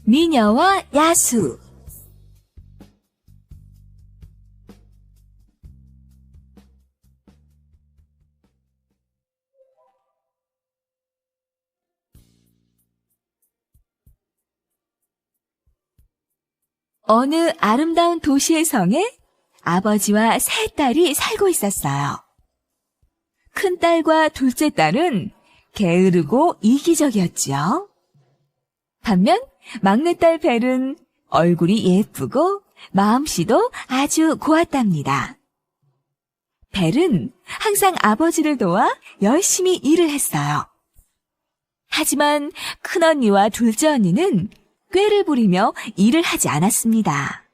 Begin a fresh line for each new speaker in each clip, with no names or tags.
미녀와 야수. 어느 아름다운 도시의 성에 아버지와 세 딸이 살고 있었어요. 큰딸과 둘째 딸은 게으르고 이기적이었지요. 반면 막내딸 벨은 얼굴이 예쁘고 마음씨도 아주 고왔답니다. 벨은 항상 아버지를 도와 열심히 일을 했어요. 하지만 큰언니와 둘째 언니는 꾀를 부리며 일을 하지 않았습니다.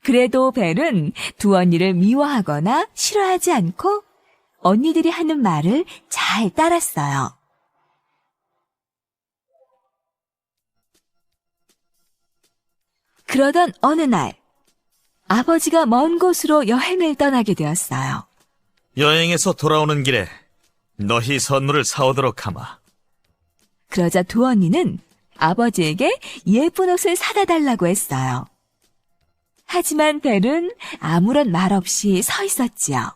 그래도 벨은 두 언니를 미워하거나 싫어하지 않고 언니들이 하는 말을 잘 따랐어요. 그러던 어느 날, 아버지가 먼 곳으로 여행을 떠나게 되었어요.
여행에서 돌아오는 길에 너희 선물을 사오도록 하마.
그러자 두 언니는 아버지에게 예쁜 옷을 사다 달라고 했어요. 하지만 벨은 아무런 말 없이 서 있었지요.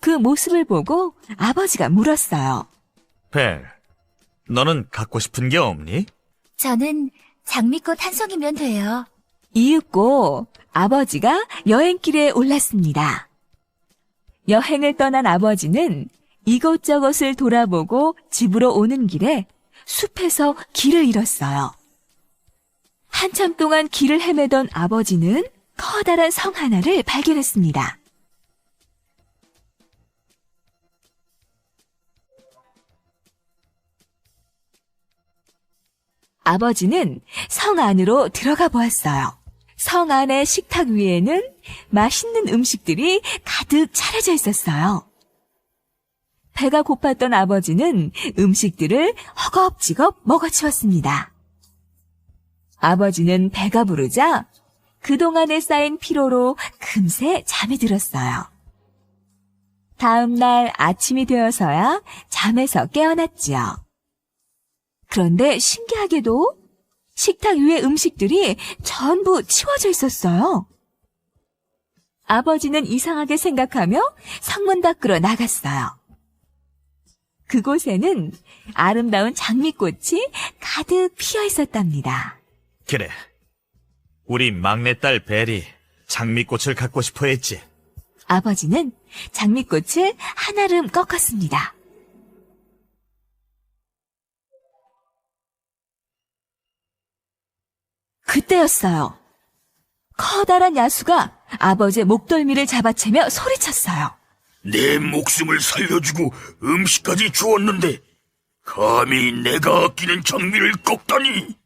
그 모습을 보고 아버지가 물었어요.
벨, 너는 갖고 싶은 게 없니?
저는 장미꽃 한 송이면 돼요.
이윽고 아버지가 여행길에 올랐습니다. 여행을 떠난 아버지는 이곳저곳을 돌아보고 집으로 오는 길에 숲에서 길을 잃었어요. 한참 동안 길을 헤매던 아버지는 커다란 성 하나를 발견했습니다. 아버지는 성 안으로 들어가 보았어요. 성 안의 식탁 위에는 맛있는 음식들이 가득 차려져 있었어요. 배가 고팠던 아버지는 음식들을 허겁지겁 먹어치웠습니다. 아버지는 배가 부르자 그동안에 쌓인 피로로 금세 잠이 들었어요. 다음 날 아침이 되어서야 잠에서 깨어났지요. 그런데 신기하게도 식탁 위의 음식들이 전부 치워져 있었어요. 아버지는 이상하게 생각하며 성문 밖으로 나갔어요. 그곳에는 아름다운 장미꽃이 가득 피어 있었답니다.
그래, 우리 막내딸 벨이 장미꽃을 갖고 싶어 했지.
아버지는 장미꽃을 한아름 꺾었습니다. 그때였어요. 커다란 야수가 아버지의 목덜미를 잡아채며 소리쳤어요.
내 목숨을 살려주고 음식까지 주었는데 감히 내가 아끼는 장미를 꺾다니.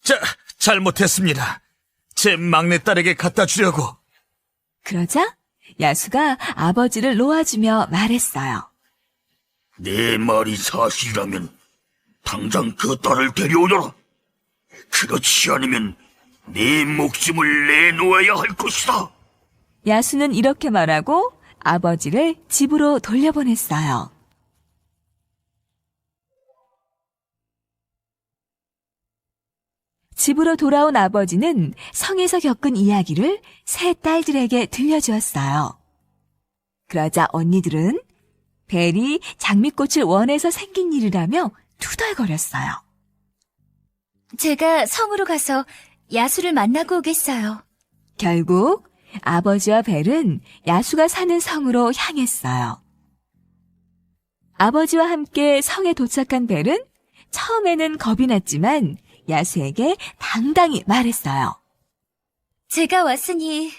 자, 잘못했습니다. 제 막내딸에게 갖다 주려고.
그러자 야수가 아버지를 놓아주며 말했어요.
내 말이 사실이라면 당장 그 딸을 데려오너라. 그렇지 않으면 내 목숨을 내놓아야 할 것이다.
야수는 이렇게 말하고 아버지를 집으로 돌려보냈어요. 집으로 돌아온 아버지는 성에서 겪은 이야기를 세 딸들에게 들려주었어요. 그러자 언니들은 벨이 장미꽃을 원해서 생긴 일이라며 투덜거렸어요.
제가 성으로 가서 야수를 만나고 오겠어요.
결국 아버지와 벨은 야수가 사는 성으로 향했어요. 아버지와 함께 성에 도착한 벨은 처음에는 겁이 났지만 야수에게 당당히 말했어요.
제가 왔으니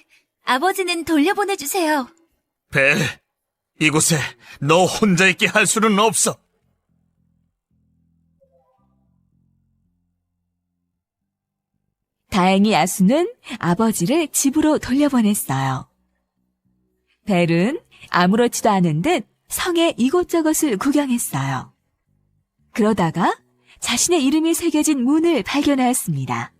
아버지는 돌려보내주세요.
벨, 이곳에 너 혼자 있게 할 수는 없어.
다행히 야수는 아버지를 집으로 돌려보냈어요. 벨은 아무렇지도 않은 듯 성의 이곳저곳을 구경했어요. 그러다가 자신의 이름이 새겨진 문을 발견하였습니다.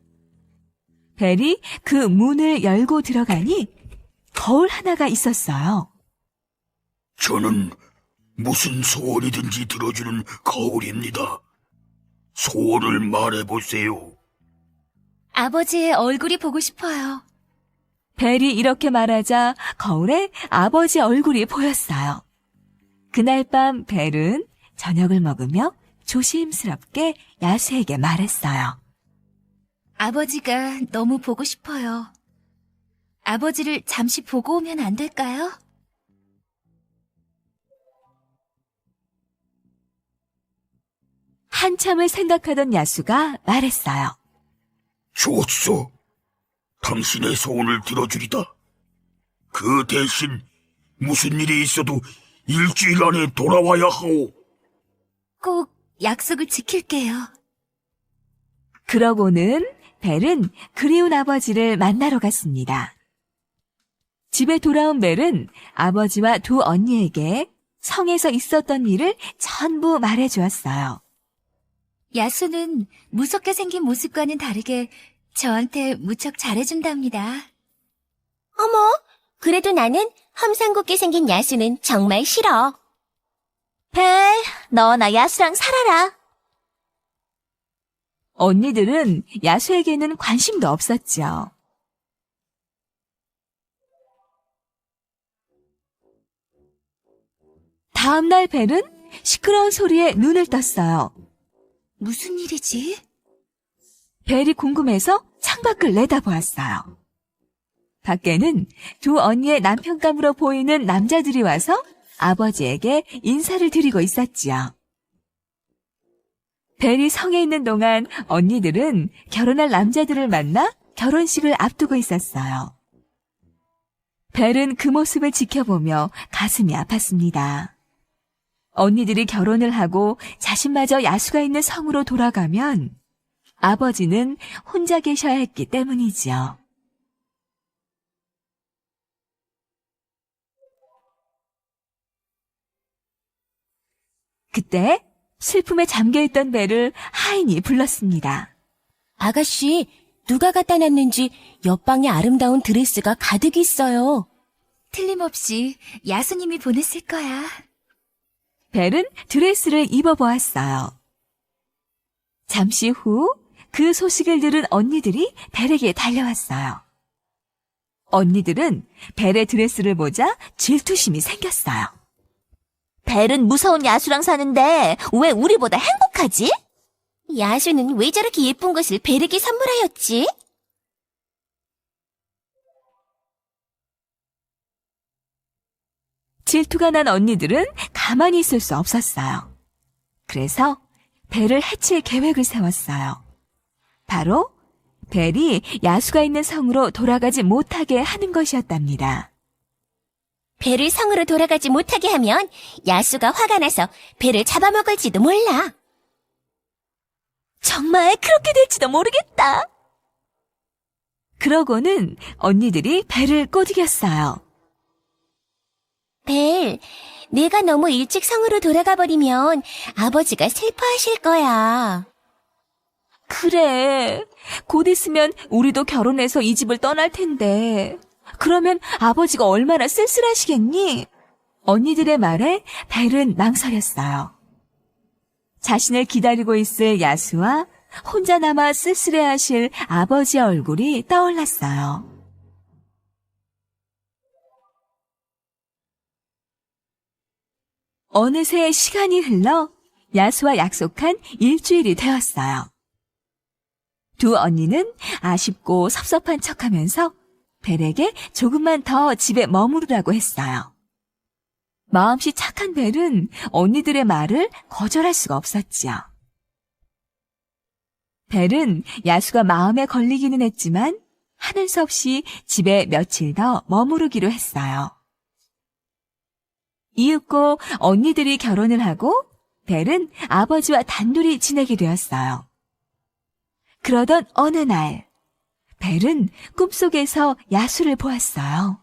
벨이 그 문을 열고 들어가니 거울 하나가 있었어요.
저는 무슨 소원이든지 들어주는 거울입니다. 소원을 말해보세요.
아버지의 얼굴이 보고 싶어요.
벨이 이렇게 말하자 거울에 아버지 얼굴이 보였어요. 그날 밤 벨은 저녁을 먹으며 조심스럽게 야수에게 말했어요.
아버지가 너무 보고 싶어요. 아버지를 잠시 보고 오면 안 될까요?
한참을 생각하던 야수가 말했어요.
좋소. 당신의 소원을 들어주리다. 그 대신 무슨 일이 있어도 일주일 안에 돌아와야 하오.
꼭 약속을 지킬게요.
그러고는 벨은 그리운 아버지를 만나러 갔습니다. 집에 돌아온 벨은 아버지와 두 언니에게 성에서 있었던 일을 전부 말해주었어요.
야수는 무섭게 생긴 모습과는 다르게 저한테 무척 잘해준답니다.
어머, 그래도 나는 험상궂게 생긴 야수는 정말 싫어. 벨, 너나 야수랑 살아라.
언니들은 야수에게는 관심도 없었죠. 다음날 벨은 시끄러운 소리에 눈을 떴어요.
무슨 일이지?
벨이 궁금해서 창밖을 내다보았어요. 밖에는 두 언니의 남편감으로 보이는 남자들이 와서 아버지에게 인사를 드리고 있었지요. 벨이 성에 있는 동안 언니들은 결혼할 남자들을 만나 결혼식을 앞두고 있었어요. 벨은 그 모습을 지켜보며 가슴이 아팠습니다. 언니들이 결혼을 하고 자신마저 야수가 있는 성으로 돌아가면 아버지는 혼자 계셔야 했기 때문이지요. 그때 슬픔에 잠겨있던 벨을 하인이 불렀습니다.
아가씨, 누가 갖다 놨는지 옆방에 아름다운 드레스가 가득 있어요.
틀림없이 야수님이 보냈을 거야.
벨은 드레스를 입어보았어요. 잠시 후 그 소식을 들은 언니들이 벨에게 달려왔어요. 언니들은 벨의 드레스를 보자 질투심이 생겼어요.
벨은 무서운 야수랑 사는데 왜 우리보다 행복하지? 야수는 왜 저렇게 예쁜 것을 벨에게 선물하였지?
질투가 난 언니들은 가만히 있을 수 없었어요. 그래서 벨을 해칠 계획을 세웠어요. 바로 벨이 야수가 있는 성으로 돌아가지 못하게 하는 것이었답니다.
벨을 성으로 돌아가지 못하게 하면 야수가 화가 나서 벨을 잡아먹을지도 몰라.
정말 그렇게 될지도 모르겠다. 그러고는 언니들이 벨을 꼬드겼어요.
벨, 내가 너무 일찍 성으로 돌아가 버리면 아버지가 슬퍼하실 거야.
그래. 곧 있으면 우리도 결혼해서 이 집을 떠날 텐데. 그러면 아버지가 얼마나 쓸쓸하시겠니? 언니들의 말에 벨은 망설였어요. 자신을 기다리고 있을 야수와 혼자 남아 쓸쓸해하실 아버지의 얼굴이 떠올랐어요. 어느새 시간이 흘러 야수와 약속한 일주일이 되었어요. 두 언니는 아쉽고 섭섭한 척하면서 벨에게 조금만 더 집에 머무르라고 했어요. 마음씨 착한 벨은 언니들의 말을 거절할 수가 없었지요. 벨은 야수가 마음에 걸리기는 했지만 하는 수 없이 집에 며칠 더 머무르기로 했어요. 이윽고 언니들이 결혼을 하고 벨은 아버지와 단둘이 지내게 되었어요. 그러던 어느 날 벨은 꿈속에서 야수를 보았어요.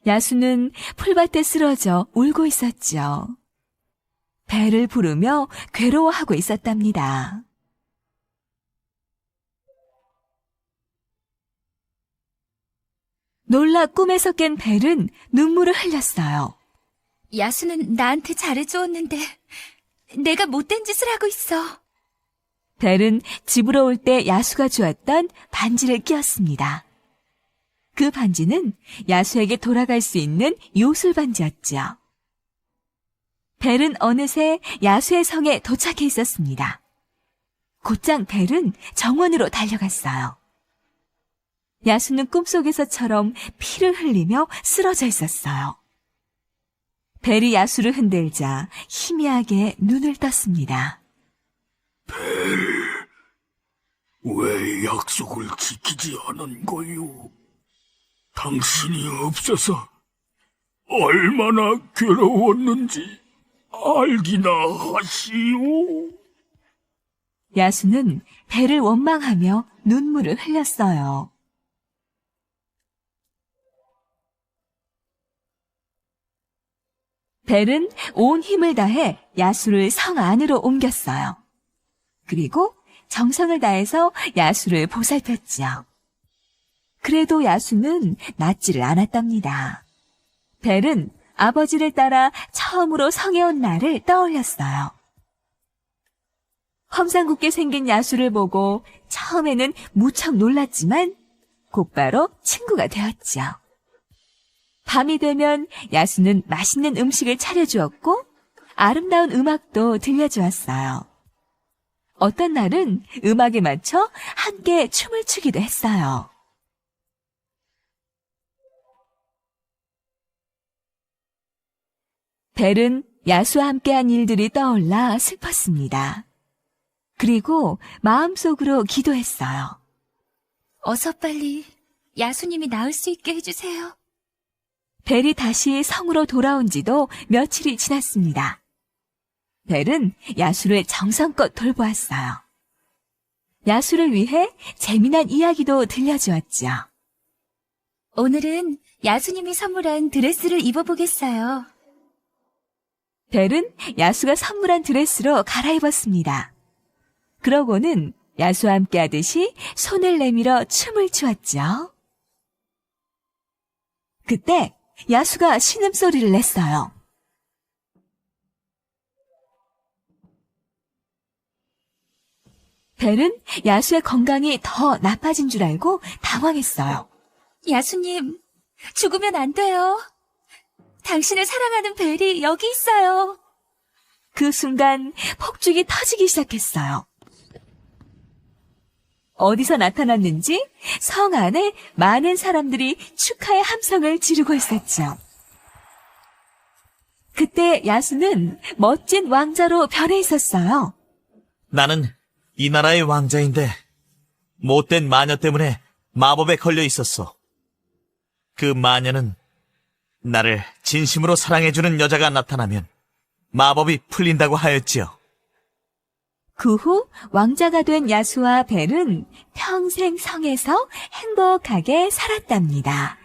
야수는 풀밭에 쓰러져 울고 있었죠. 벨을 부르며 괴로워하고 있었답니다. 놀라 꿈에서 깬 벨은 눈물을 흘렸어요.
야수는 나한테 잘해주었는데 내가 못된 짓을 하고 있어.
벨은 집으로 올 때 야수가 주었던 반지를 끼웠습니다. 그 반지는 야수에게 돌아갈 수 있는 요술 반지였죠. 벨은 어느새 야수의 성에 도착해 있었습니다. 곧장 벨은 정원으로 달려갔어요. 야수는 꿈속에서처럼 피를 흘리며 쓰러져 있었어요. 벨이 야수를 흔들자 희미하게 눈을 떴습니다.
왜 약속을 지키지 않은 거요? 당신이 없어서 얼마나 괴로웠는지 알기나 하시오.
야수는 벨을 원망하며 눈물을 흘렸어요. 벨은 온 힘을 다해 야수를 성 안으로 옮겼어요. 그리고 정성을 다해서 야수를 보살폈죠. 그래도 야수는 낫지를 않았답니다. 벨은 아버지를 따라 처음으로 성에 온 날을 떠올렸어요. 험상궂게 생긴 야수를 보고 처음에는 무척 놀랐지만 곧바로 친구가 되었죠. 밤이 되면 야수는 맛있는 음식을 차려주었고 아름다운 음악도 들려주었어요. 어떤 날은 음악에 맞춰 함께 춤을 추기도 했어요. 벨은 야수와 함께한 일들이 떠올라 슬펐습니다. 그리고 마음속으로 기도했어요.
어서 빨리 야수님이 나을 수 있게 해주세요.
벨이 다시 성으로 돌아온 지도 며칠이 지났습니다. 벨은 야수를 정성껏 돌보았어요. 야수를 위해 재미난 이야기도 들려주었죠.
오늘은 야수님이 선물한 드레스를 입어보겠어요.
벨은 야수가 선물한 드레스로 갈아입었습니다. 그러고는 야수와 함께 하듯이 손을 내밀어 춤을 추었죠. 그때 야수가 신음소리를 냈어요. 벨은 야수의 건강이 더 나빠진 줄 알고 당황했어요.
야수님, 죽으면 안 돼요. 당신을 사랑하는 벨이 여기 있어요.
그 순간 폭죽이 터지기 시작했어요. 어디서 나타났는지 성 안에 많은 사람들이 축하의 함성을 지르고 있었죠. 그때 야수는 멋진 왕자로 변해 있었어요.
나는 이 나라의 왕자인데 못된 마녀 때문에 마법에 걸려 있었어. 그 마녀는 나를 진심으로 사랑해주는 여자가 나타나면 마법이 풀린다고 하였지요.
그 후 왕자가 된 야수와 벨은 평생 성에서 행복하게 살았답니다.